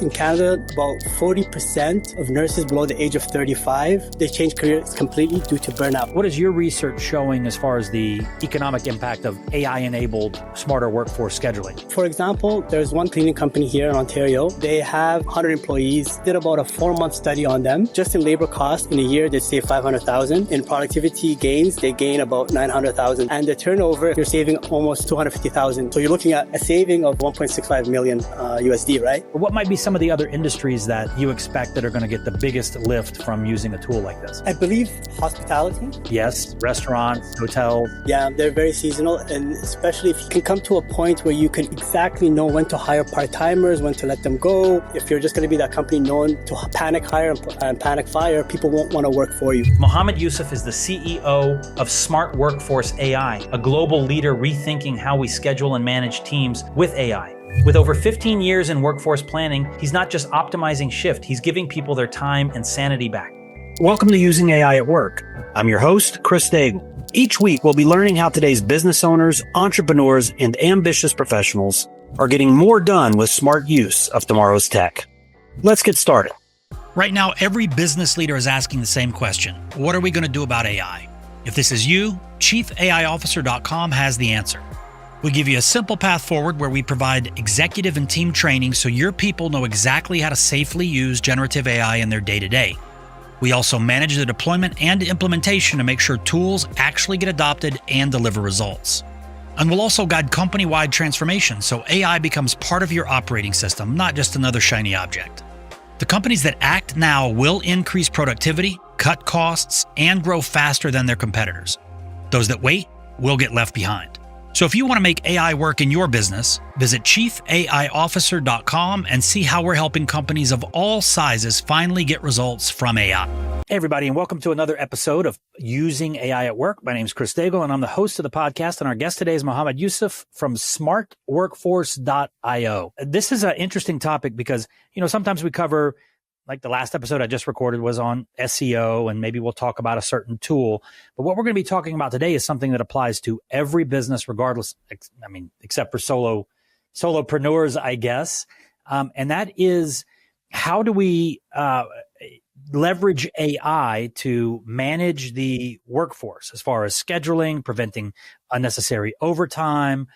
In Canada, about 40% of nurses below the age of 35, they change careers completely due to burnout. What is your research showing as far as the economic impact of AI-enabled smarter workforce scheduling? For example, there's one cleaning company here in Ontario. They have 100 employees, did about a 4-month study on them. Just in labor costs, in a year, they save $500,000. In productivity gains, they gain about $900,000. And the turnover, you're saving almost $250,000. So you're looking at a saving of $1.65 million USD, right? What might be some of the other industries that you expect that are going to get the biggest lift from using a tool like this? I believe hospitality. Yes, restaurants, hotels. Yeah, they're very seasonal, and especially if you can come to a point where you can exactly know when to hire part-timers, when to let them go. If you're just going to be that company known to panic hire and panic fire, people won't want to work for you. Mohamed Yousuf is the CEO of Smart Workforce AI, a global leader rethinking how we schedule and manage teams with AI. With over 15 years in workforce planning, he's not just optimizing shift, he's giving people their time and sanity back. Welcome to Using AI at Work. I'm your host, Chris Daigle. Each week, we'll be learning how today's business owners, entrepreneurs, and ambitious professionals are getting more done with smart use of tomorrow's tech. Let's get started. Right now, every business leader is asking the same question. What are we going to do about AI? If this is you, ChiefAIOfficer.com has the answer. We give you a simple path forward where we provide executive and team training so your people know exactly how to safely use generative AI in their day-to-day. We also manage the deployment and implementation to make sure tools actually get adopted and deliver results. And we'll also guide company-wide transformation so AI becomes part of your operating system, not just another shiny object. The companies that act now will increase productivity, cut costs, and grow faster than their competitors. Those that wait will get left behind. So if you want to make AI work in your business, visit ChiefAIOfficer.com and see how we're helping companies of all sizes finally get results from AI. Hey everybody, and welcome to another episode of Using AI at Work. My name is Chris Daigle, and I'm the host of the podcast, and our guest today is Mohamed Yousuf from smartworkforce.io. This is an interesting topic because, sometimes we cover, like the last episode I just recorded was on SEO, and maybe we'll talk about a certain tool. But what we're going to be talking about today is something that applies to every business, regardless, except for solopreneurs, I guess. And that is, how do we leverage AI to manage the workforce as far as scheduling, preventing unnecessary overtime,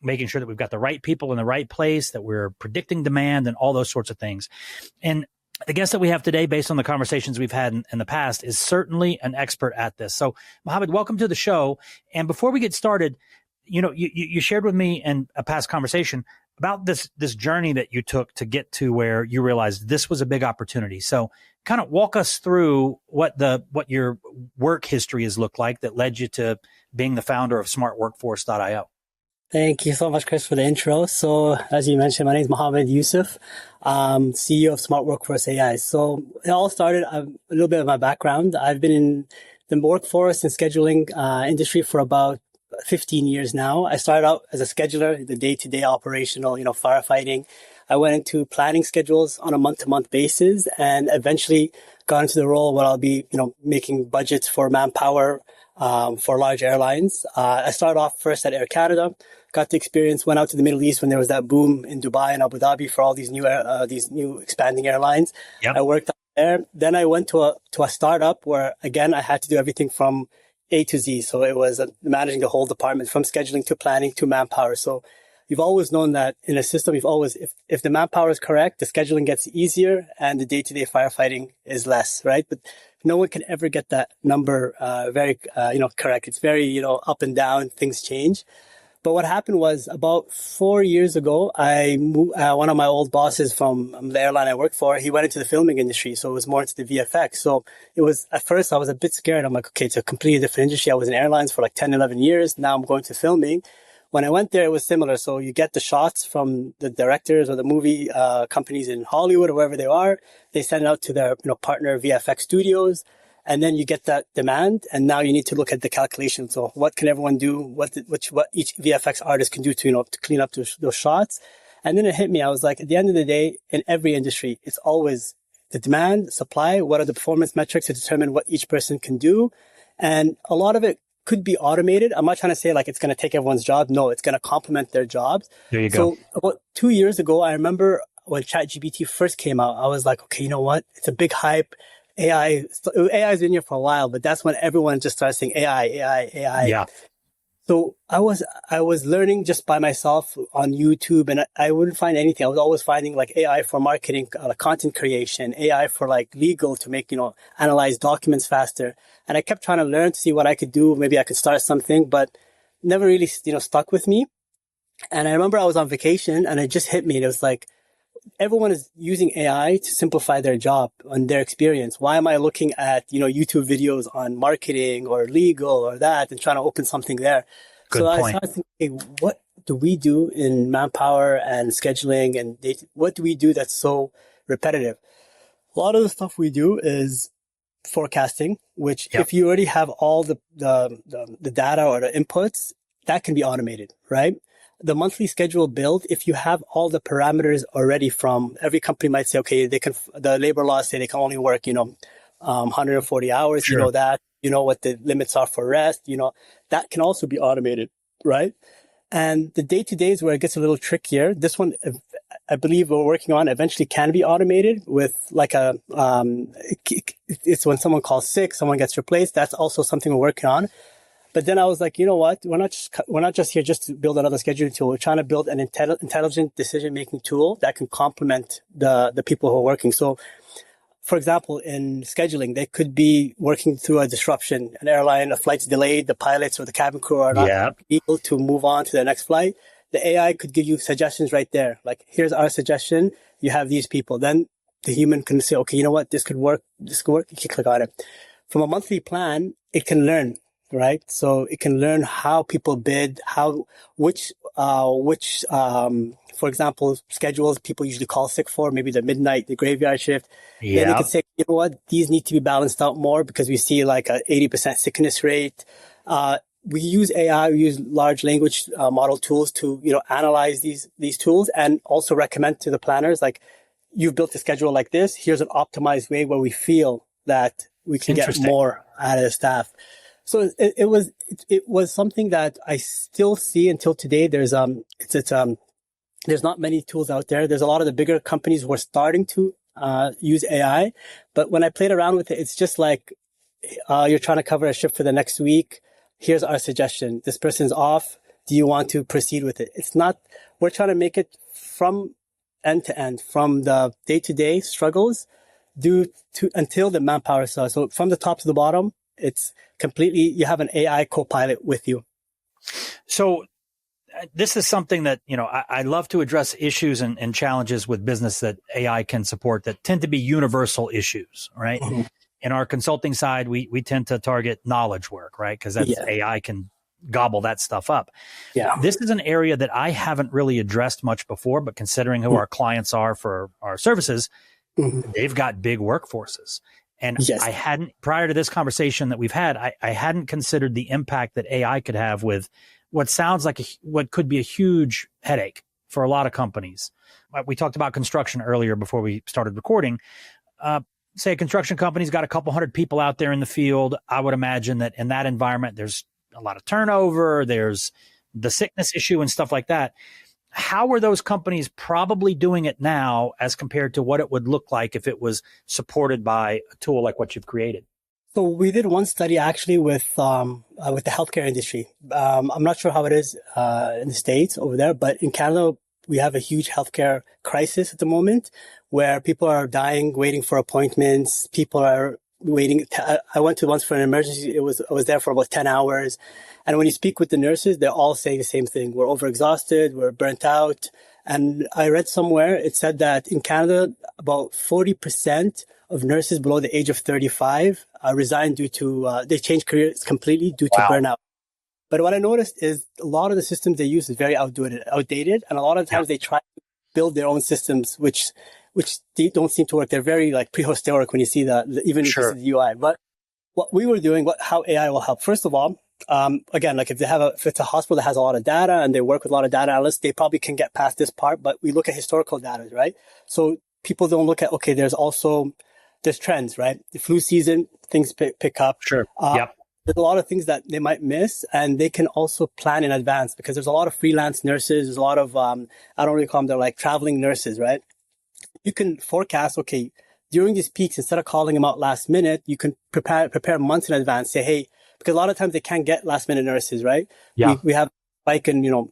making sure that we've got the right people in the right place, that we're predicting demand and all those sorts of things. And the guest that we have today, based on the conversations we've had in the past, is certainly an expert at this. So, Mohamed, welcome to the show. And before we get started, you shared with me in a past conversation about this journey that you took to get to where you realized this was a big opportunity. So kind of walk us through what your work history has looked like that led you to being the founder of smartworkforce.io. Thank you so much, Chris, for the intro. So, as you mentioned, my name is Mohamed Yousuf, CEO of Smart Workforce AI. So, it all started, a little bit of my background. I've been in the workforce and scheduling industry for about 15 years now. I started out as a scheduler, the day-to-day operational, firefighting. I went into planning schedules on a month-to-month basis, and eventually got into the role where I'll be, making budgets for manpower for large airlines. I started off first at Air Canada. Got the experience, went out to the Middle East when there was that boom in Dubai and Abu Dhabi for all these new expanding airlines. Yep. I worked out there. Then I went to a startup where, again, I had to do everything from A to Z. So it was managing the whole department from scheduling to planning to manpower. So you've always known that in a system, if the manpower is correct, the scheduling gets easier and the day-to-day firefighting is less, right? But no one can ever get that number very correct. It's very, up and down, things change. But what happened was about 4 years ago, I moved, one of my old bosses from the airline I worked for, he went into the filming industry. So it was more into the VFX. So it was, at first I was a bit scared. I'm like, okay, it's a completely different industry. I was in airlines for like 10, 11 years. Now I'm going to filming. When I went there, it was similar. So you get the shots from the directors or the movie companies in Hollywood or wherever they are. They send it out to their partner VFX studios. And then you get that demand, and now you need to look at the calculation. So what can everyone do? What each VFX artist can do to clean up those shots. And then it hit me. I was like, at the end of the day, in every industry, it's always the demand, supply. What are the performance metrics to determine what each person can do? And a lot of it could be automated. I'm not trying to say like it's going to take everyone's job. No, it's going to complement their jobs. There you go. So about 2 years ago, I remember when ChatGPT first came out, I was like, okay, you know what? It's a big hype. AI has been here for a while, but that's when everyone just started saying AI. Yeah. So I was learning just by myself on YouTube, and I wouldn't find anything. I was always finding like AI for marketing, content creation, AI for like legal to make, analyze documents faster. And I kept trying to learn to see what I could do. Maybe I could start something, but never really, stuck with me. And I remember I was on vacation and it just hit me. It was like, everyone is using AI to simplify their job and their experience. Why am I looking at, YouTube videos on marketing or legal or that and trying to open something there? Good I point. started thinking, hey, what do we do in manpower and scheduling and data? What do we do that's so repetitive? A lot of the stuff we do is forecasting, which if you already have all the data or the inputs, that can be automated, right? The monthly schedule build, if you have all the parameters already from every company might say, okay, the labor laws say they can only work, 140 hours, Sure. that, what the limits are for rest, that can also be automated, right? And the day-to-day is where it gets a little trickier. This one, I believe we're working on eventually can be automated with like it's when someone calls sick, someone gets replaced. That's also something we're working on. But then I was like, you know what? We're not just here just to build another scheduling tool. We're trying to build an intelligent decision-making tool that can complement the people who are working. So, for example, in scheduling, they could be working through a disruption, an airline, a flight's delayed, the pilots or the cabin crew are not able to move on to the next flight. The AI could give you suggestions right there. Like, here's our suggestion. You have these people. Then the human can say, okay, you know what? This could work. This could work. You can click on it. From a monthly plan, it can learn. Right. So it can learn how people bid, which, for example, schedules people usually call sick for, maybe the midnight, the graveyard shift. Then it can say, you know what, these need to be balanced out more because we see like a 80% sickness rate. We use AI, we use large language model tools to, analyze these tools and also recommend to the planners, like, you've built a schedule like this. Here's an optimized way where we feel that we can get more out of the staff. So it was something that I still see until today. There's not many tools out there. There's a lot of the bigger companies who are starting to use AI, but when I played around with it, it's just like you're trying to cover a shift for the next week. Here's our suggestion. This person's off. Do you want to proceed with it? It's not. We're trying to make it from end to end, from the day-to-day struggles until the manpower starts. So from the top to the bottom, it's completely, you have an AI copilot with you. So this is something that, I love to address issues and challenges with business that AI can support that tend to be universal issues, right? Mm-hmm. In our consulting side, we tend to target knowledge work, right? Because AI can gobble that stuff up. Yeah. This is an area that I haven't really addressed much before, but considering who our clients are for our services, they've got big workforces. And I hadn't, prior to this conversation that we've had, I hadn't considered the impact that AI could have with what sounds like what could be a huge headache for a lot of companies. We talked about construction earlier before we started recording. Say a construction company's got a couple hundred people out there in the field. I would imagine that in that environment, there's a lot of turnover. There's the sickness issue and stuff like that. How are those companies probably doing it now as compared to what it would look like if it was supported by a tool like what you've created? So we did one study actually with the healthcare industry. I'm not sure how it is in the States over there, but in Canada, we have a huge healthcare crisis at the moment where people are dying, waiting for appointments. People are waiting. I went to once for an emergency. I was there for about 10 hours. And when you speak with the nurses, they're all saying the same thing. We're overexhausted. We're burnt out. And I read somewhere, it said that in Canada, about 40% of nurses below the age of 35 resign due to, they change careers completely due to burnout. But what I noticed is a lot of the systems they use is very outdated. And a lot of times they try to build their own systems, which they don't seem to work. They're very like prehistoric when you see that, even if it's the UI. But what we were doing, how AI will help. First of all, again, like if it's a hospital that has a lot of data and they work with a lot of data analysts, they probably can get past this part, but we look at historical data, right? So people don't look at, okay, there's trends, right? The flu season, things pick up. Sure. There's a lot of things that they might miss, and they can also plan in advance because there's a lot of freelance nurses. There's a lot of, I don't really call them, they're like traveling nurses, right? you can forecast, okay, during these peaks, instead of calling them out last minute, you can prepare months in advance. Say, hey, because a lot of times they can't get last minute nurses, right? Yeah. We have spike in,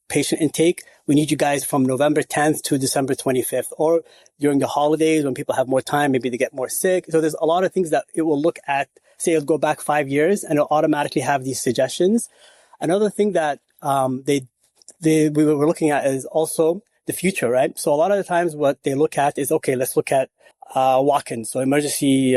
patient intake. We need you guys from November 10th to December 25th, or during the holidays when people have more time, maybe they get more sick. So there's a lot of things that it will look at. Say it'll go back 5 years and it'll automatically have these suggestions. Another thing that we were looking at is also the future, right? So a lot of the times what they look at is, okay, let's look at walk-ins, so emergency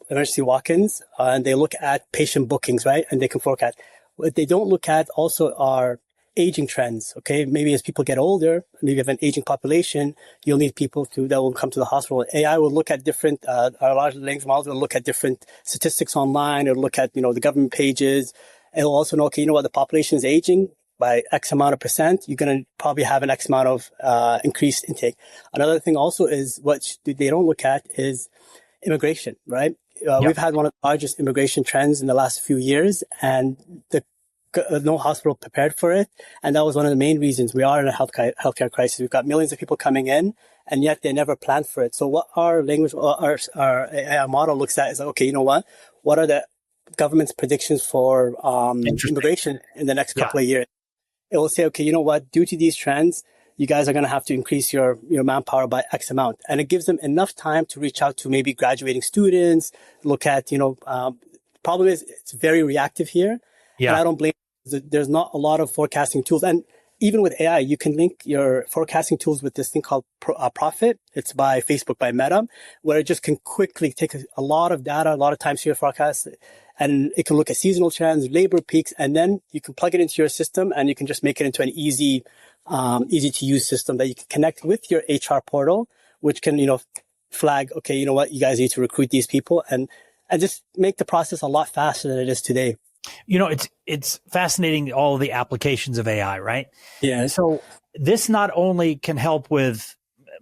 emergency walk-ins, and they look at patient bookings, right? And they can forecast. What they don't look at also are aging trends. Okay, maybe as people get older, maybe you have an aging population, you'll need people that will come to the hospital. AI will look at different, our large language models will look at different statistics online. It'll look at, the government pages. It'll also know, okay, the population is aging by X amount of percent. You're going to probably have an X amount of increased intake. Another thing also is what they don't look at is immigration, right? We've had one of the largest immigration trends in the last few years, and no hospital prepared for it. And that was one of the main reasons we are in a healthcare crisis. We've got millions of people coming in, and yet they never planned for it. So what our AI model looks at is, okay, you know what? What are the government's predictions for immigration in the next couple of years? It will say, okay, you know what? Due to these trends, you guys are going to have to increase your manpower by X amount. And it gives them enough time to reach out to maybe graduating students, look at, problem is it's very reactive here. Yeah. And I don't blame, there's not a lot of forecasting tools. And even with AI, you can link your forecasting tools with this thing called Profit. It's by Facebook, by Meta, where it just can quickly take a lot of data, a lot of time series forecasts, and it can look at seasonal trends, labor peaks, and then you can plug it into your system and you can just make it into an easy to use system that you can connect with your HR portal, which can, flag, okay, you know what, you guys need to recruit these people and just make the process a lot faster than it is today. It's fascinating, all of the applications of AI, right? Yeah. So this not only can help with,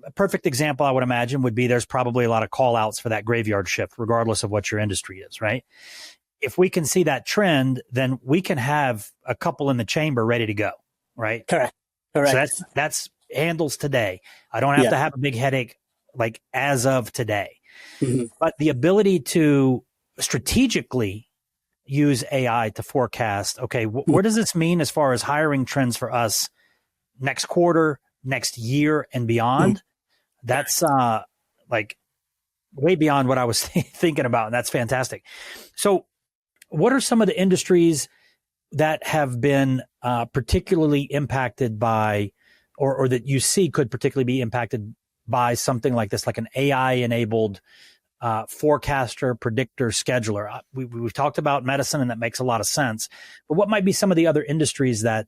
a perfect example I would imagine would be there's probably a lot of call outs for that graveyard shift, regardless of what your industry is, right? If we can see that trend, then we can have a couple in the chamber ready to go, right? Correct. So that's handles today. I don't have to have a big headache like as of today. Mm-hmm. But the ability to strategically use AI to forecast, okay, what does this mean as far as hiring trends for us next quarter, next year and beyond? That's like way beyond what I was thinking about. And that's fantastic. So what are some of the industries that have been particularly impacted by, or that you see could particularly be impacted by something like this, like an AI-enabled forecaster, predictor, scheduler? We've talked about medicine, and that makes a lot of sense. But what might be some of the other industries that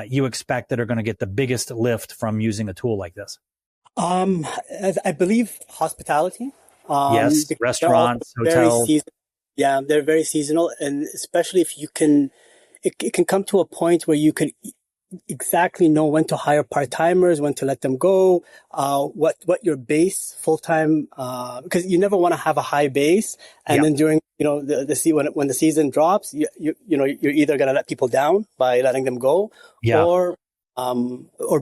you expect that are going to get the biggest lift from using a tool like this? I believe hospitality. Yes, restaurants, hotels. Yeah, they're very seasonal, and especially if you can, it can come to a point where you can exactly know when to hire part-timers, when to let them go, what your base full-time, because you never want to have a high base, and then during when the season drops, you're either going to let people down by letting them go, or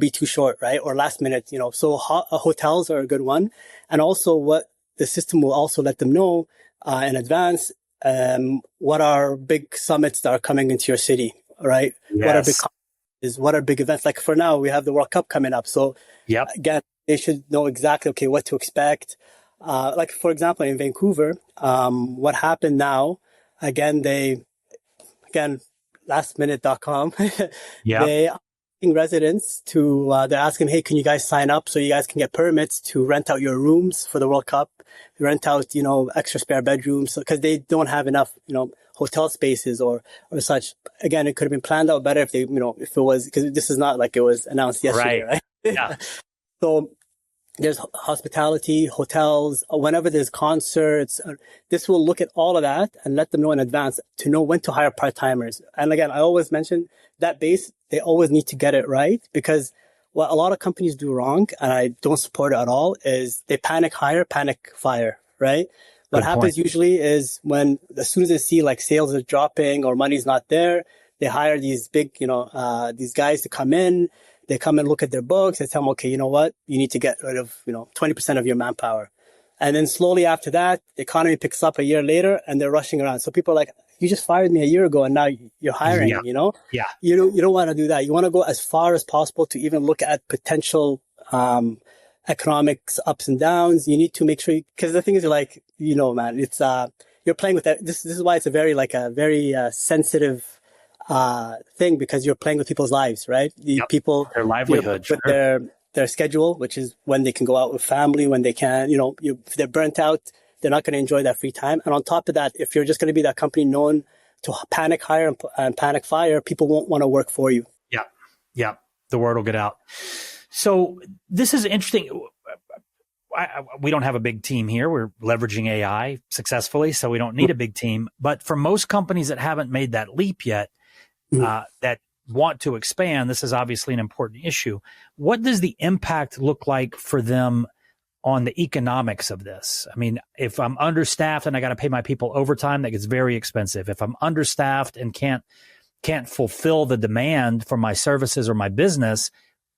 be too short, right? Or last minute, so hotels are a good one, and also what the system will also let them know in advance. What are big summits that are coming into your city, right? Yes. What are big events? Like for now, we have the World Cup coming up. So again, they should know exactly, okay, what to expect. Like for example, in Vancouver, what happened now, lastminute.com, they are asking residents they're asking, hey, can you guys sign up so you guys can get permits to rent out your rooms for the World Cup, rent out, extra spare bedrooms, because they don't have enough, hotel spaces or such. Again, it could have been planned out better if they, if it was, because this is not like it was announced yesterday, right? Yeah. So there's hospitality, hotels, whenever there's concerts, this will look at all of that and let them know in advance to know when to hire part-timers. And again, I always mention that base, they always need to get it right, because what a lot of companies do wrong, and I don't support it at all, is they panic hire, panic fire, right? What happens usually is as soon as they see like sales are dropping or money's not there, they hire these big, these guys to come in. They come and look at their books. They tell them, okay, you know what? You need to get rid of, 20% of your manpower. And then slowly after that, the economy picks up a year later and they're rushing around. So people are like, you just fired me a year ago and now you're hiring, Yeah. Yeah. You don't want to do that. You want to go as far as possible to even look at potential, economics ups and downs. You need to make sure, because the thing is like, man, it's, you're playing with that. This is why it's a very sensitive, thing, because you're playing with people's lives, right? People, their livelihood, with their schedule, which is when they can go out with family, when they can, if they're burnt out, they're not going to enjoy that free time. And on top of that, if you're just going to be that company known to panic hire and panic fire, people won't want to work for you. Yeah. Yeah. The word will get out. So this is interesting. We don't have a big team here. We're leveraging AI successfully, so we don't need a big team. But for most companies that haven't made that leap yet, that want to expand, this is obviously an important issue. What does the impact look like for them on the economics of this? I mean, if I'm understaffed and I got to pay my people overtime, that gets very expensive. If I'm understaffed and can't fulfill the demand for my services or my business,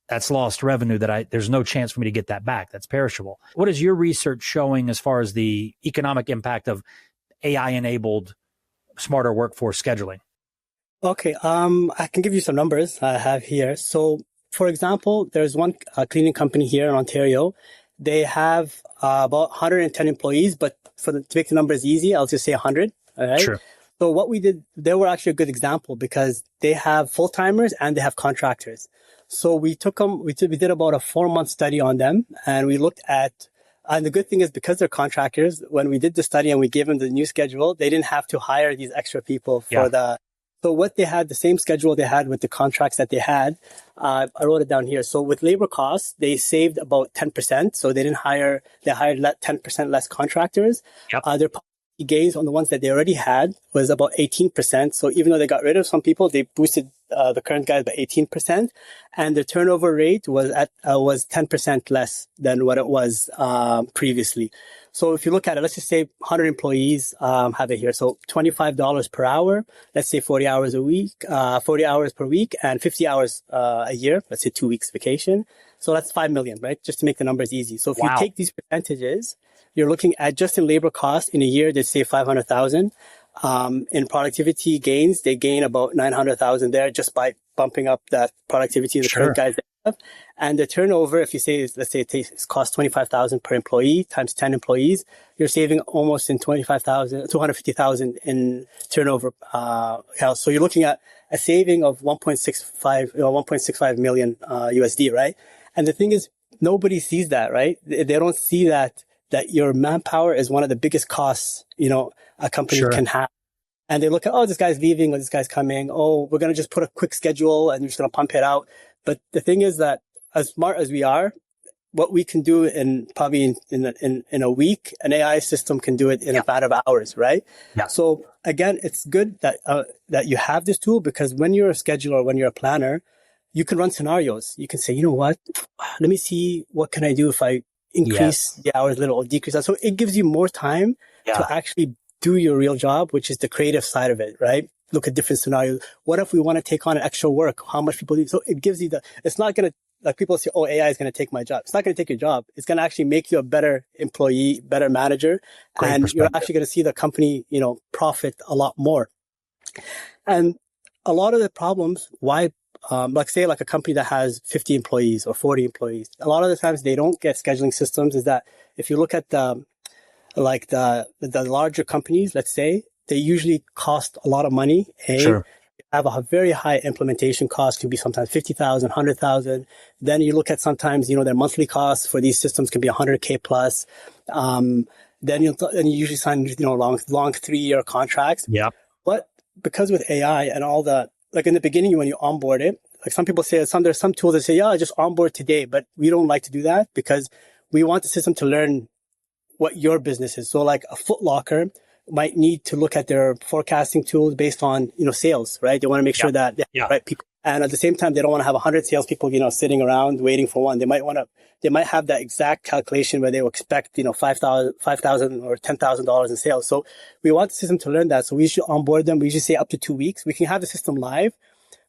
that's lost revenue there's no chance for me to get that back. That's perishable. What is your research showing as far as the economic impact of AI-enabled smarter workforce scheduling? Okay. I can give you some numbers I have here. So, for example, there's one cleaning company here in Ontario. They have about 110 employees, but to make the numbers easy, I'll just say 100. All right. Sure. So what we did, they were actually a good example because they have full-timers and they have contractors. So we took them, we did about a 4-month study on them, and we looked at, and the good thing is because they're contractors, when we did the study and we gave them the new schedule, they didn't have to hire these extra people for so what they had, the same schedule they had with the contracts that they had, I wrote it down here. So with labor costs, they saved about 10%. So they hired 10% less contractors. Yep. Their gains on the ones that they already had was about 18%. So even though they got rid of some people, they boosted the current guys by 18%, and the turnover rate was 10% less than what it was previously. So if you look at it, let's just say 100 employees have it here. So $25 per hour, let's say 40 hours a week, 40 hours per week, and 50 hours a year. Let's say 2 weeks vacation. So that's 5 million, right? Just to make the numbers easy. So if you take these percentages, you're looking at just in labor costs in a year, they save 500,000. In productivity gains, they gain about 900,000 there just by bumping up that productivity the current guys have. And the turnover, if you say, let's say it costs 25,000 per employee times 10 employees, you're saving almost in 250,000 in turnover. So you're looking at a saving of 1.65 million USD, right? And the thing is, nobody sees that, right? They don't see that your manpower is one of the biggest costs, a company can have. And they look at, this guy's leaving or this guy's coming. Oh, we're going to just put a quick schedule and we're just going to pump it out. But the thing is that as smart as we are, what we can do in a week, an AI system can do it in a matter of hours, right? Yeah. So again, it's good that you have this tool, because when you're a scheduler, when you're a planner, you can run scenarios. You can say, you know what, let me see, what can I do if I increase the hours a little or decrease that? So it gives you more time to actually do your real job, which is the creative side of it, right? Look at different scenarios. What if we want to take on an extra work? How much people need? So it gives you it's not going to, like people say, oh, AI is going to take my job. It's not going to take your job. It's going to actually make you a better employee, better manager. And you're actually going to see the company, profit a lot more. And a lot of the problems, why, like a company that has 50 employees or 40 employees, a lot of the times they don't get scheduling systems, is that if you look at the larger companies, let's say, they usually cost a lot of money. Have a very high implementation cost, can be sometimes 50,000, 100,000. Then you look at sometimes, their monthly costs for these systems can be 100K plus. Then you usually sign, long 3-year contracts. Yeah. But because with AI and all the, like in the beginning, when you onboard it, like some people say, there's some tools that say, just onboard today, but we don't like to do that because we want the system to learn what your business is. So like a Foot Locker might need to look at their forecasting tools based on, sales, right? They want to make sure that they have the right people. And at the same time, they don't want to have 100 salespeople, sitting around waiting for one. They might have that exact calculation where they will expect, $5,000 or $10,000 in sales. So we want the system to learn that. So we should onboard them. We usually say up to 2 weeks. We can have the system live,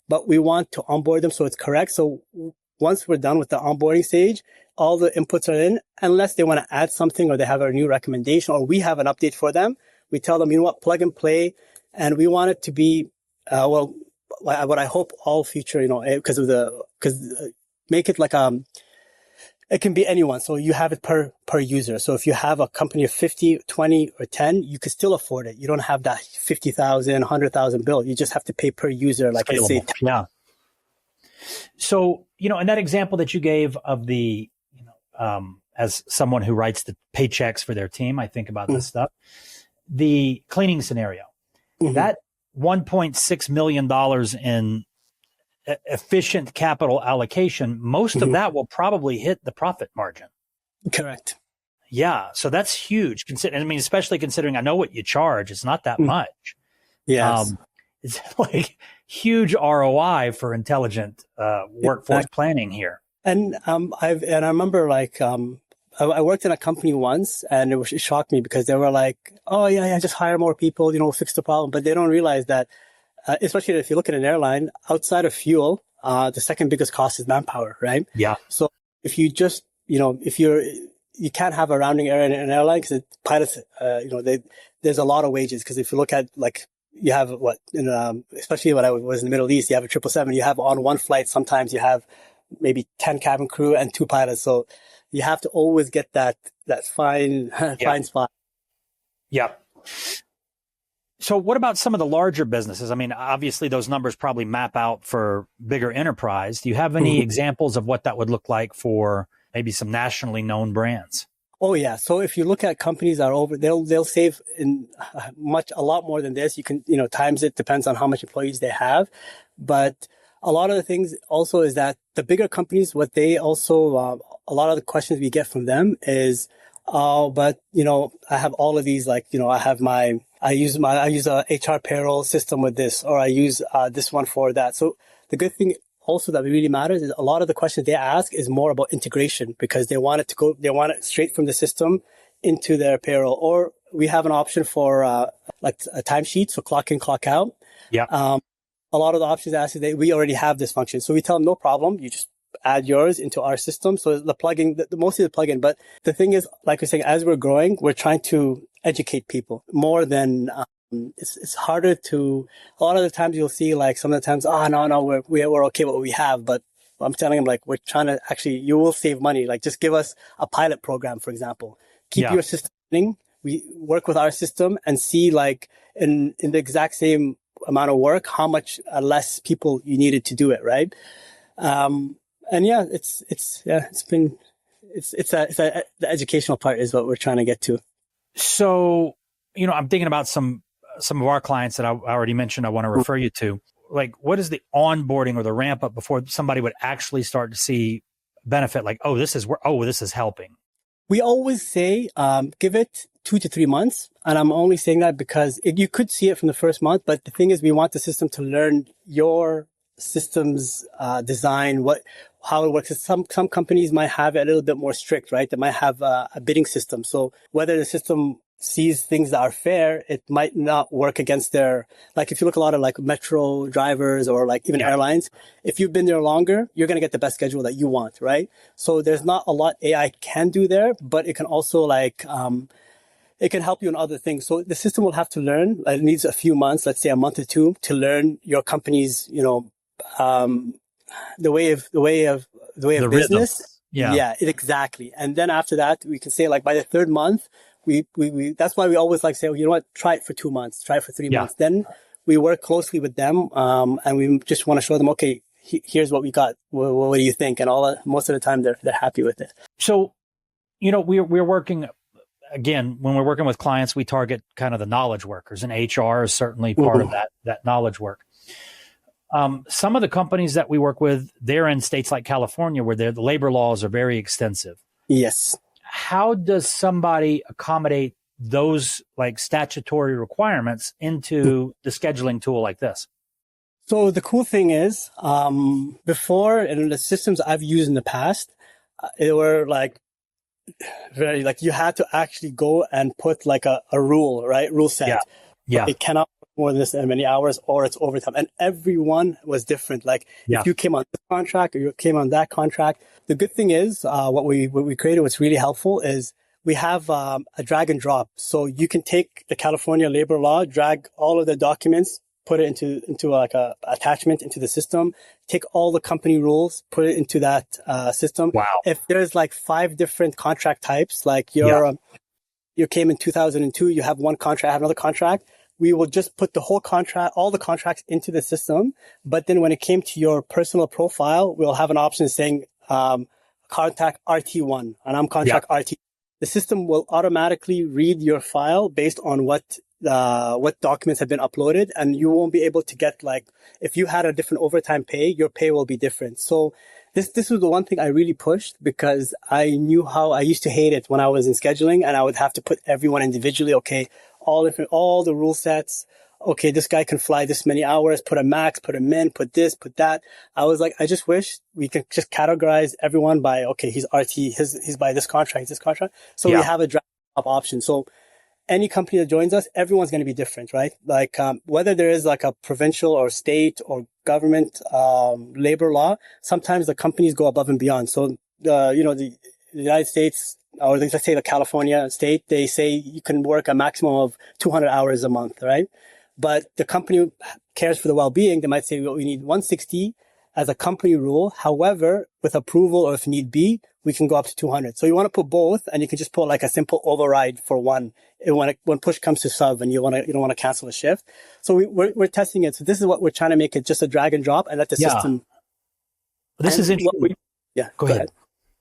but we want to onboard them so it's correct. So once we're done with the onboarding stage, all the inputs are in, unless they want to add something or they have a new recommendation or we have an update for them. We tell them, you know what, plug and play. And we want it to be, what I hope all future, because make it like, it can be anyone. So you have it per user. So if you have a company of 50, 20 or 10, you could still afford it. You don't have that 50,000, 100,000 bill. You just have to pay per user. Like I say, yeah. So, in that example that you gave of the, as someone who writes the paychecks for their team, I think about this stuff, the cleaning scenario, that $1.6 million in efficient capital allocation, most of that will probably hit the profit margin. Correct. Yeah. So that's huge. Especially considering I know what you charge. It's not that much. Yes. It's like huge ROI for intelligent workforce planning here. And I remember I worked in a company once and it shocked me because they were like, oh yeah, just hire more people, fix the problem. But they don't realize that, especially if you look at an airline, outside of fuel, the second biggest cost is manpower, right? Yeah. So if you just, you can't have a rounding error in an airline because pilots, there's a lot of wages. Because if you look at you have especially when I was in the Middle East, you have a 777, you have on one flight, sometimes you have maybe 10 cabin crew and 2 pilots. So you have to always get that fine spot. Yeah. So what about some of the larger businesses? I mean, obviously those numbers probably map out for bigger enterprise. Do you have any examples of what that would look like for maybe some nationally known brands? Oh yeah. So if you look at companies that are they'll save in a lot more than this. You can, times it depends on how much employees they have. But a lot of the things also is that the bigger companies, what they also, a lot of the questions we get from them is, but I have all of these, I use a HR payroll system with this, or I use this one for that. So the good thing also that really matters is a lot of the questions they ask is more about integration because they want it straight from the system into their payroll. Or we have an option for a timesheet, so clock in, clock out. Yeah. A lot of the options ask is we already have this function. So we tell them no problem. You just add yours into our system. So the plugin, mostly the plugin. But the thing is, like we're saying, as we're growing, we're trying to educate people more than, it's harder to, a lot of the times you'll see some of the times, no, we're okay with what we have. But I'm telling them we're trying to you will save money. Just give us a pilot program, for example. Keep your system running. We work with our system and see in the exact same amount of work, how much less people you needed to do it. Right. And yeah, the educational part is what we're trying to get to. So, I'm thinking about some of our clients that I already mentioned I want to refer you to. What is the onboarding or the ramp up before somebody would actually start to see benefit? This is helping. We always say, give it 2 to 3 months. And I'm only saying that because you could see it from the first month. But the thing is, we want the system to learn your systems design, how it works. Some companies might have it a little bit more strict, right? They might have a bidding system. So whether the system sees things that are fair, it might not work against their, if you look a lot of metro drivers or even airlines, if you've been there longer, you're going to get the best schedule that you want, right? So there's not a lot AI can do there, but it can also it can help you in other things. So the system will have to learn. It needs a few months, let's say a month or 2, to learn your company's, the way of business. Rhythm. Yeah, exactly. And then after that, we can say by the 3rd month, we that's why we always say, you know what, try it for 2 months, try it for 3 months. Then we work closely with them, and we just want to show them, okay, here's what we got. What do you think? And most of the time they're happy with it. So, we're working. Again, when we're working with clients, we target kind of the knowledge workers, and HR is certainly part of that knowledge work. Some of the companies that we work with, they're in states like California where the labor laws are very extensive. Yes. How does somebody accommodate those statutory requirements into the scheduling tool like this? So the cool thing is, before in the systems I've used in the past, they were very you had to actually go and put a rule, right? Rule set. Yeah. It cannot more than this many hours, or it's overtime. And everyone was different. Like if you came on this contract or you came on that contract, the good thing is, what we created, what's really helpful is we have a drag and drop. So you can take the California labor law, drag all of the documents, put it into like a attachment into the system, take all the company rules, put it into that system. Wow. If there's like 5 different contract types, like you came in 2002, you have one contract, have another contract, we will just put the whole contract, all the contracts into the system. But then when it came to your personal profile, we'll have an option saying, contact RT1, and I'm contract RT. The system will automatically read your file based on what documents have been uploaded, and you won't be able to get, like, if you had a different overtime pay, your pay will be different. So this was the one thing I really pushed, because I knew how I used to hate it when I was in scheduling, and I would have to put everyone individually. Okay, all the rule sets. Okay, this guy can fly this many hours, put a max, put a min, put this, put that. I was like, I just wish we could just categorize everyone by, okay, he's RT, he's by this contract, this contract. So we have a drop option. So any company that joins us, everyone's going to be different, right? Like, whether there is like a provincial or state or government, labor law, sometimes the companies go above and beyond. So, the United States, or let's say the California state, they say you can work a maximum of 200 hours a month, right? But the company cares for the well-being. They might say, well, we need 160 as a company rule. However, with approval, or if need be, we can go up to 200. So you want to put both, and you can just put like a simple override for one when push comes to shove and you don't want to cancel a shift. So we're testing it. So this is what we're trying to make it, just a drag and drop, and let the system. This is interesting. Go ahead.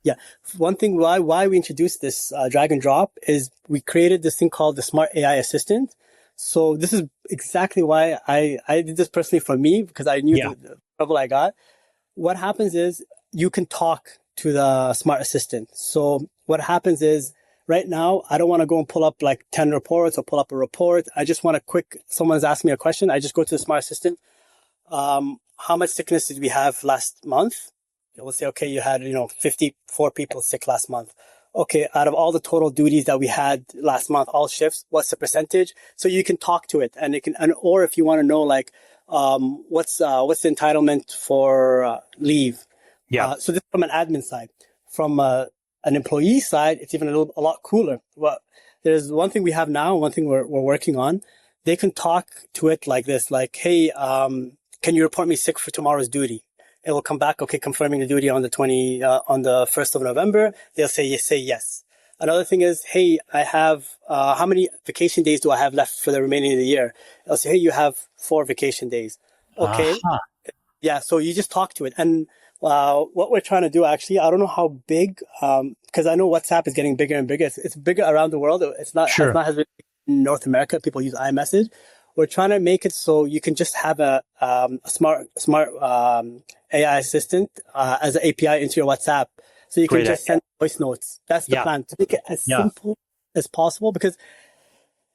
Yeah. One thing why we introduced this drag and drop is we created this thing called the Smart AI Assistant. So this is exactly why I did this personally for me, because I knew the trouble I got. What happens is you can talk to the Smart Assistant. So what happens is, right now, I don't want to go and pull up like 10 reports or pull up a report. I just want someone's asked me a question. I just go to the Smart Assistant. How much sickness did we have last month? It will say, okay, you had, 54 people sick last month. Okay, out of all the total duties that we had last month, all shifts, what's the percentage? So you can talk to it, and it can, or if you want to know, like, what's the entitlement for leave? So this is from an admin side. From an employee side, it's even a lot cooler. Well, there's one thing we have now, one thing we're working on. They can talk to it like this, like, hey, can you report me sick for tomorrow's duty? It will come back, okay, confirming the duty on the 1st of November. They'll say yes. Another thing is, hey, I have, how many vacation days do I have left for the remaining of the year? They'll say, hey, you have 4 vacation days. Okay. Yeah. So you just talk to it. And, what we're trying to do, actually, I don't know how big, because I know WhatsApp is getting bigger and bigger. It's bigger around the world. It's not as big in North America. People use iMessage. We're trying to make it so you can just have a smart AI assistant as an API into your WhatsApp, so you can just send voice notes. That's the plan, to make it as simple as possible. Because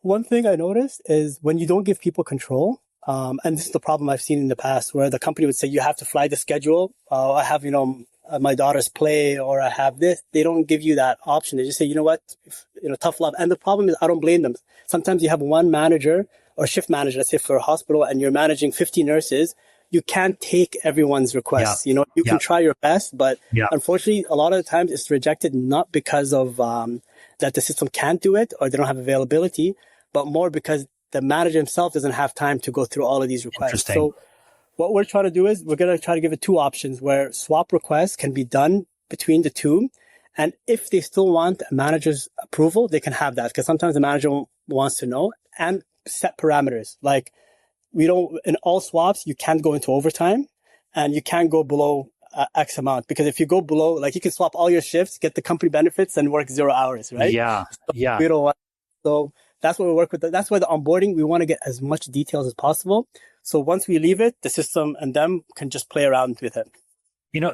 one thing I noticed is when you don't give people control, and this is the problem I've seen in the past, where the company would say you have to fly the schedule. I have my daughter's play, or I have this. They don't give you that option. They just say, you know what, tough love. And the problem is, I don't blame them. Sometimes you have one manager or shift manager, let's say for a hospital, and you're managing 50 nurses. You can't take everyone's requests. You can try your best, but unfortunately, a lot of the times it's rejected, not because of that the system can't do it or they don't have availability, but more because the manager himself doesn't have time to go through all of these requests. So what we're trying to do is we're going to try to give it 2 options where swap requests can be done between the two. And if they still want a manager's approval, they can have that, because sometimes the manager wants to know, and set parameters. Like, in all swaps, you can't go into overtime and you can't go below X amount, because if you go below, like, you can swap all your shifts, get the company benefits, and work 0 hours, right? We don't want. So that's what we work with. That's why the onboarding, we want to get as much details as possible. So once we leave it, the system and them can just play around with it.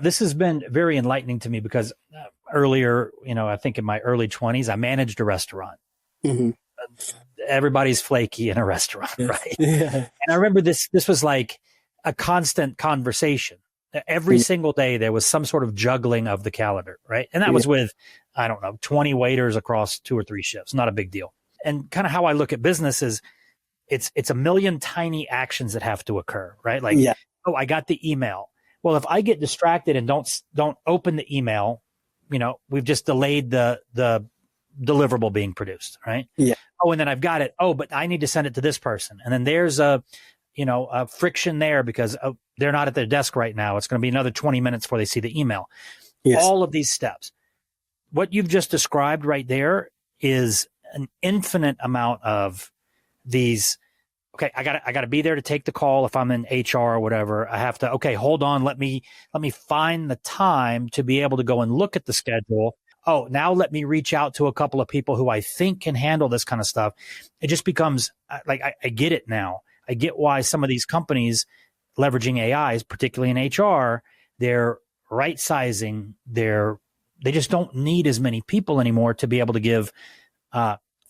This has been very enlightening to me, because earlier, I think in my early 20s, I managed a restaurant. Mm-hmm. Everybody's flaky in a restaurant, right? And I remember this was like a constant conversation. Every single day there was some sort of juggling of the calendar, right? And that was with, 20 waiters across 2 or 3 shifts. Not a big deal. And kind of how I look at business is, it's a million tiny actions that have to occur, right? Like, Yeah. oh, I got the email. Well, if I get distracted and don't open the email, we've just delayed the deliverable being produced, right? Yeah. Oh, and then I've got it. Oh, but I need to send it to this person. And then there's a friction there because they're not at their desk right now. It's going to be another 20 minutes before they see the email. Yes. All of these steps. What you've just described right there is an infinite amount of these. Okay, I got to be there to take the call if I'm in HR or whatever. I have to, okay, hold on. Let me find the time to be able to go and look at the schedule. Oh, now let me reach out to a couple of people who I think can handle this kind of stuff. It just becomes like, I get it now. I get why some of these companies leveraging AIs, particularly in HR, they're right sizing. They just don't need as many people anymore to be able to give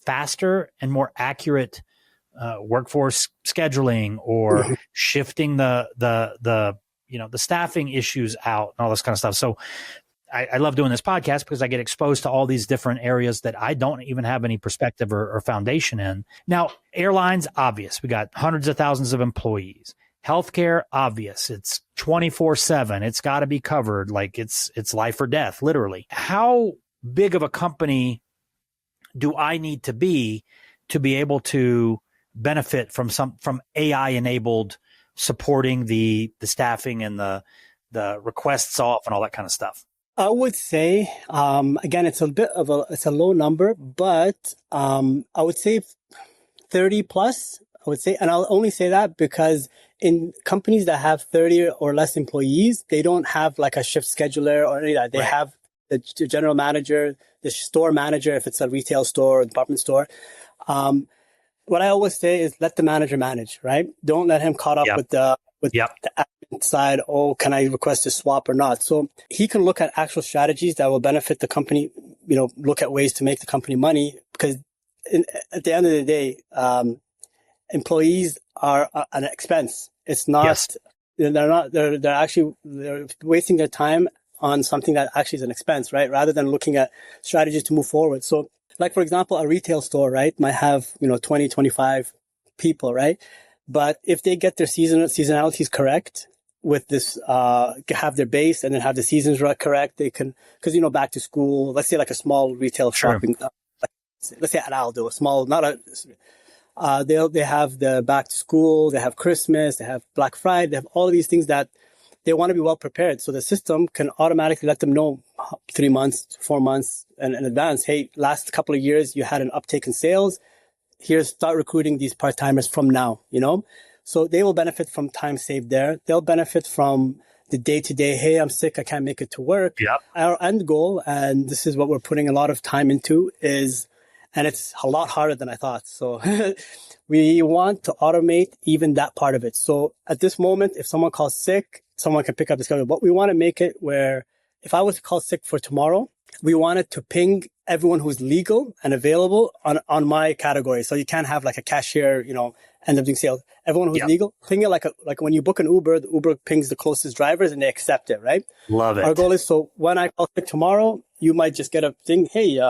faster and more accurate workforce scheduling or shifting the staffing issues out and all this kind of stuff. So I love doing this podcast because I get exposed to all these different areas that I don't even have any perspective or foundation in. Now, airlines, obvious. We got hundreds of thousands of employees. Healthcare, obvious. It's 24/7. It's got to be covered. Like it's life or death, literally. How big of a company do I need to be able to benefit from AI enabled supporting the staffing and the requests off and all that kind of stuff? I would say, again, it's a low number, but I would say 30 plus, I would say. And I'll only say that because in companies that have 30 or less employees, they don't have like a shift scheduler or any of that. They have the general manager, the store manager, if it's a retail store or department store. What I always say is let the manager manage, right? Don't let him caught up with the admin side. Oh, can I request a swap or not? So he can look at actual strategies that will benefit the company, look at ways to make the company money, because at the end of the day, employees are an expense. It's not, they're wasting their time on something that actually is an expense, right? Rather than looking at strategies to move forward. So like, for example, a retail store, right, might have, 20, 25 people, right? But if they get their seasonalities correct with this, have their base and then have the seasons correct, they can, because, back to school, let's say like a small retail shopping, let's say at Aldo, a small, not a, they have the back to school, they have Christmas, they have Black Friday, they have all of these things that they want to be well prepared. So the system can automatically let them know 3 months, 4 months in advance. Hey, last couple of years, you had an uptake in sales. Start recruiting these part-timers from now, So they will benefit from time saved there. They'll benefit from the day-to-day, hey, I'm sick, I can't make it to work. Yep. Our end goal, and this is what we're putting a lot of time into, and it's a lot harder than I thought. So we want to automate even that part of it. So at this moment, if someone calls sick, someone can pick up the schedule. But we want to make it where if I was to call sick for tomorrow, we wanted to ping everyone who's legal and available on my category. So you can't have like a cashier, end up doing sales. Everyone who's legal, ping it like when you book an Uber, the Uber pings the closest drivers and they accept it, right? Love it. Our goal is, so when I call sick tomorrow, you might just get a thing, hey,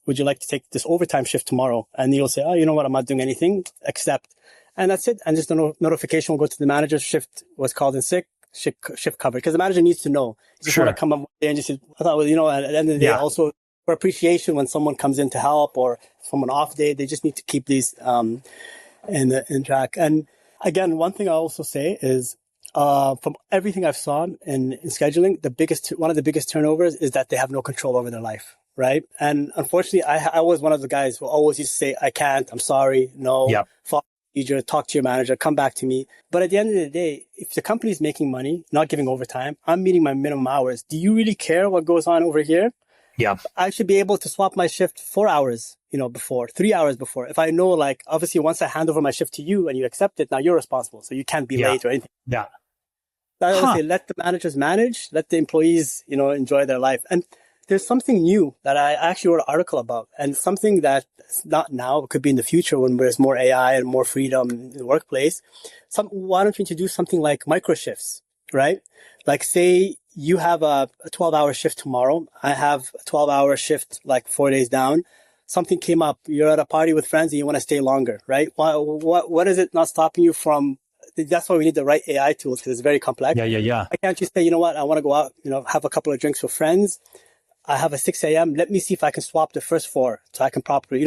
would you like to take this overtime shift tomorrow? And you'll say, oh, you know what? I'm not doing anything, accept. And that's it. And just a notification will go to the manager, shift was called in sick, shift covered. Because the manager needs to know. You just want to come up there and just say, I thought, at the end of the day, also for appreciation when someone comes in to help or from an off day, they just need to keep these in track. And again, one thing I also say is, from everything I've saw in scheduling, one of the biggest turnovers is that they have no control over their life. Right. And unfortunately, I was one of the guys who always used to say, I can't, I'm sorry, no, follow procedure, talk to your manager, come back to me. But at the end of the day, if the company is making money, not giving overtime, I'm meeting my minimum hours. Do you really care what goes on over here? Yeah. I should be able to swap my shift 4 hours, before, 3 hours before. If I know, like, obviously once I hand over my shift to you and you accept it, now you're responsible. So you can't be late or anything. Yeah. I always say, let the managers manage, let the employees, enjoy their life. And there's something new that I actually wrote an article about, and something that not now, it could be in the future when there's more AI and more freedom in the workplace. Why don't you introduce something like micro shifts, right? Like say you have a 12-hour shift tomorrow. I have a 12-hour shift, like 4 days down. something came up, you're at a party with friends and you want to stay longer, right? What is it not stopping you from? That's why we need the right AI tools, because it's very complex. Yeah. Why can't you say, you know what, I want to go out, have a couple of drinks with friends. I have a 6 a.m. Let me see if I can swap the first 4 so I can properly,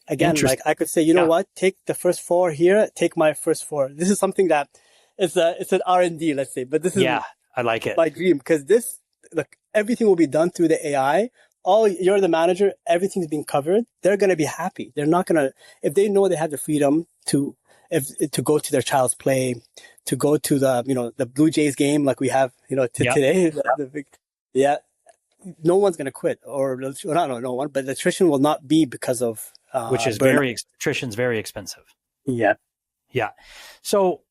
again, like I could say, you know what, take the first 4 here, take my first 4. This is something that it's an R&D, let's say, but this is I like it. My dream, because everything will be done through the AI. You're the manager, everything's being covered. They're going to be happy. They're not going to, if they know they have the freedom to go to their child's play, to go to the Blue Jays game like we have, today. No one's going to quit, or not no one, but the attrition will not be because of, which is attrition's very expensive. Yeah. So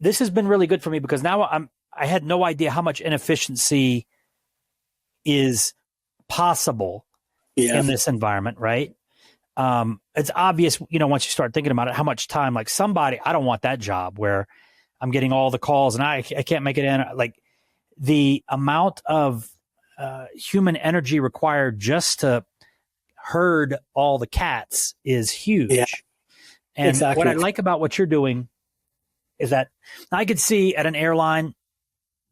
this has been really good for me, because now I had no idea how much inefficiency is possible in this environment, right? It's obvious, once you start thinking about it, how much time, like somebody, I don't want that job where I'm getting all the calls and I can't make it in. Like the amount of human energy required just to herd all the cats is huge. Yeah, and exactly. What I like about what you're doing is that I could see at an airline,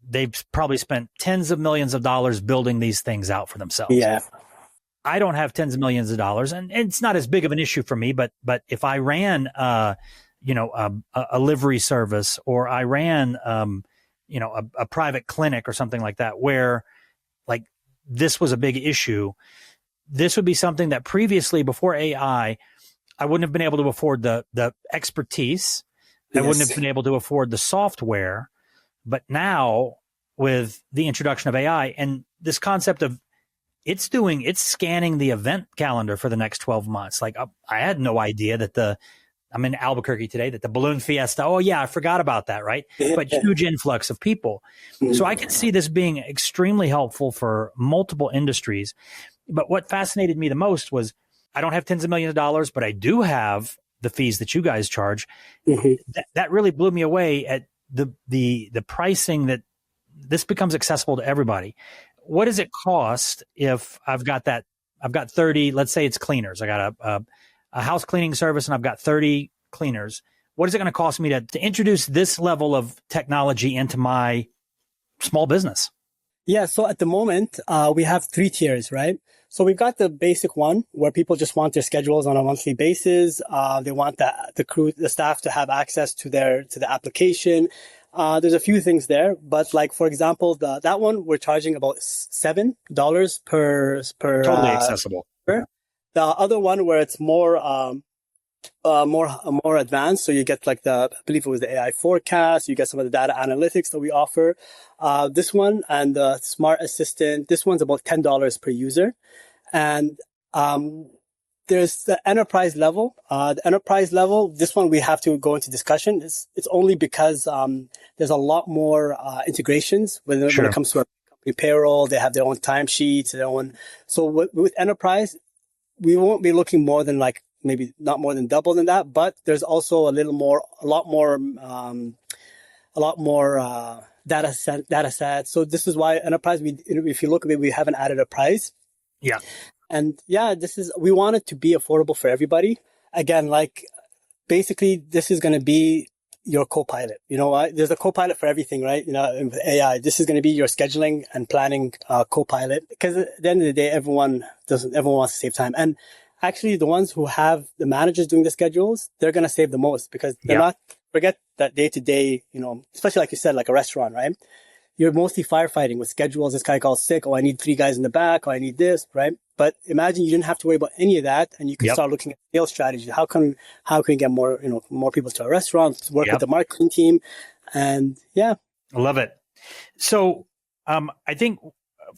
they've probably spent tens of millions of dollars building these things out for themselves. Yeah. I don't have tens of millions of dollars, and it's not as big of an issue for me, but if I ran, a livery service, or I ran, a private clinic or something like that, where like this was a big issue, this would be something that previously, before AI, I wouldn't have been able to afford the expertise. I wouldn't have been able to afford the software. But now, with the introduction of AI and this concept of it's scanning the event calendar for the next 12 months. Like I had no idea that I'm in Albuquerque today, that the balloon fiesta, oh yeah, I forgot about that, right? But huge influx of people. So I can see this being extremely helpful for multiple industries. But what fascinated me the most was, I don't have tens of millions of dollars, but I do have the fees that you guys charge. That really blew me away at the pricing, that this becomes accessible to everybody. What does it cost if I've got 30, let's say it's cleaners. I got a house cleaning service and I've got 30 cleaners. What is it going to cost me to introduce this level of technology into my small business? Yeah. So at the moment, we have 3 tiers, right? So we've got the basic one where people just want their schedules on a monthly basis. They want the staff to have access to the application. There's a few things there, but like, for example, that one we're charging about $7 per totally accessible. The other one where it's more advanced. So you get like I believe it was the AI forecast. You get some of the data analytics that we offer. This one and the smart assistant, this one's about $10 per user. And, there's the enterprise level. This one we have to go into discussion. It's only because, there's a lot more, integrations when it comes to our company payroll. They have their own timesheets, so with enterprise, we won't be looking more than maybe not more than double than that, but there's also a lot more data sets. So this is why enterprise, if you look at it, we haven't added a price. Yeah. And we want it to be affordable for everybody. Again, basically this is going to be your co-pilot. You know what? There's a co-pilot for everything, right? With AI, this is going to be your scheduling and planning, co-pilot, because at the end of the day, everyone wants to save time. And actually the ones who have the managers doing the schedules, they're going to save the most, because forget that day to day, especially like you said, like a restaurant, right? You're mostly firefighting with schedules. This guy calls sick. Oh, I need 3 guys in the back. Oh, I need this, right? But imagine you didn't have to worry about any of that, and you can start looking at sales strategies. How can we get more people to our restaurants, work with the marketing team, and I love it. So, I think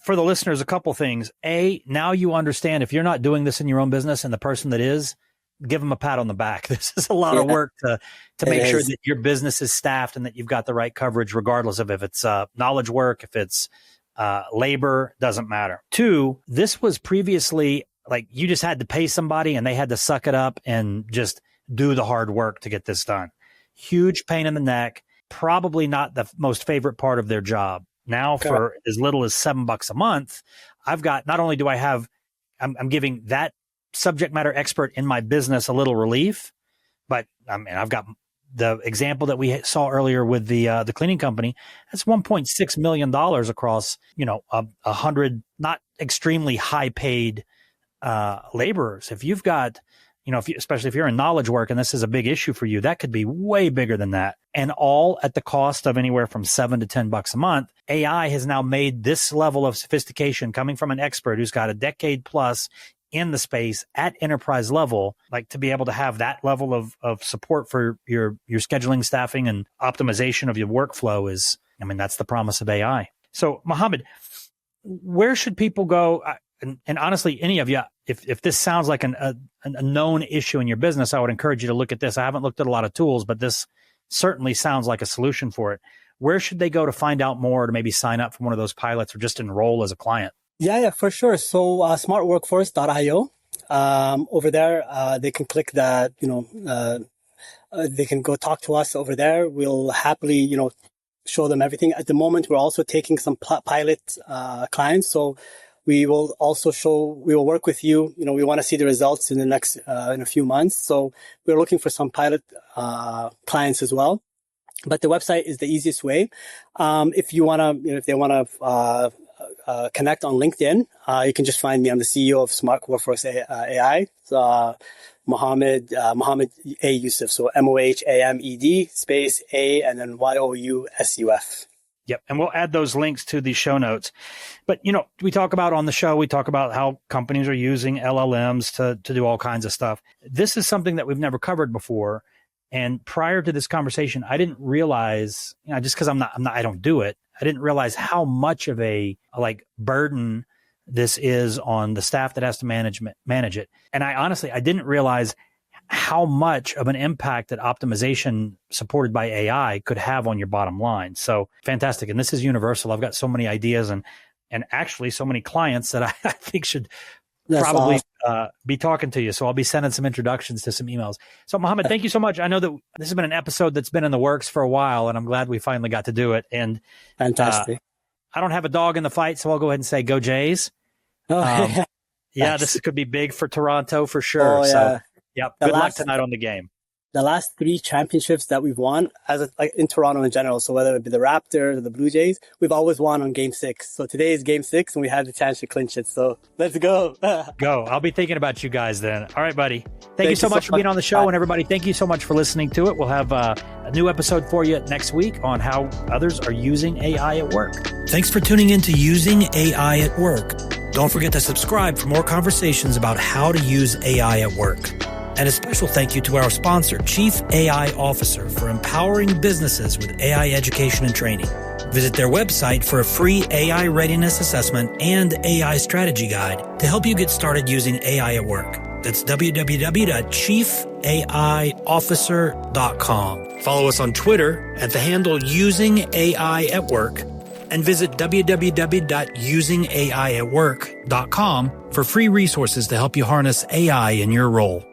for the listeners, a couple things. Now you understand, if you're not doing this in your own business, and the person that is, give them a pat on the back. This is a lot of work to make sure that your business is staffed and that you've got the right coverage, regardless of if it's knowledge work, if it's labor, doesn't matter. 2, this was previously like you just had to pay somebody and they had to suck it up and just do the hard work to get this done. Huge pain in the neck, probably not the most favorite part of their job. Now, for as little as $7 a month, I've got, not only do I have, I'm giving that subject matter expert in my business a little relief. But I mean, I've got the example that we saw earlier with the cleaning company. That's $1.6 million across, 100 not extremely high paid laborers. If you've got, especially if you're in knowledge work and this is a big issue for you, that could be way bigger than that. And all at the cost of anywhere from $7 to $10 a month. AI has now made this level of sophistication coming from an expert who's got a decade plus in the space at enterprise level, like to be able to have that level of support for your scheduling, staffing, and optimization of your workflow is, that's the promise of AI. So Mohamed, where should people go? And honestly, any of you, if this sounds like a known issue in your business, I would encourage you to look at this. I haven't looked at a lot of tools, but this certainly sounds like a solution for it. Where should they go to find out more, to maybe sign up for one of those pilots or just enroll as a client? Yeah, for sure. So smartworkforce.io. Over there, they can click that, they can go talk to us over there. We'll happily, show them everything. At the moment, we're also taking some pilot clients. So we will work with you. We want to see the results in the next, in a few months. So we're looking for some pilot clients as well. But the website is the easiest way. If you want to, if they want to, connect on LinkedIn. You can just find me. I'm the CEO of Smart Workforce AI. Mohamed A. Yousuf. So Mohamed space A and then Yousuf. Yep. And we'll add those links to the show notes. But, we talk about on the show, we talk about how companies are using LLMs to do all kinds of stuff. This is something that we've never covered before. And prior to this conversation, I didn't realize, just because I don't do it, I didn't realize how much of a burden this is on the staff that has to manage it. And I didn't realize how much of an impact that optimization supported by AI could have on your bottom line. So fantastic. And this is universal. I've got so many ideas and actually so many clients that I think should probably be talking to you. So I'll be sending some introductions to some emails. So Mohamed, thank you so much. I know that this has been an episode that's been in the works for a while, and I'm glad we finally got to do it. And fantastic. I don't have a dog in the fight, so I'll go ahead and say go Jays. Yeah, this could be big for Toronto for sure. Oh, yeah. So yep, good luck tonight on the game. The last 3 championships that we've won in Toronto in general, so whether it be the Raptors or the Blue Jays, we've always won on Game 6. So today is Game 6, and we have the chance to clinch it. So let's go. Go. I'll be thinking about you guys then. All right, buddy. Thank you so much for being on the show. And everybody, thank you so much for listening to it. We'll have a new episode for you next week on how others are using AI at work. Thanks for tuning in to Using AI at Work. Don't forget to subscribe for more conversations about how to use AI at work. And a special thank you to our sponsor, Chief AI Officer, for empowering businesses with AI education and training. Visit their website for a free AI readiness assessment and AI strategy guide to help you get started using AI at work. That's www.chiefaiofficer.com. Follow us on Twitter at the handle Using AI at Work, and visit www.usingaiatwork.com for free resources to help you harness AI in your role.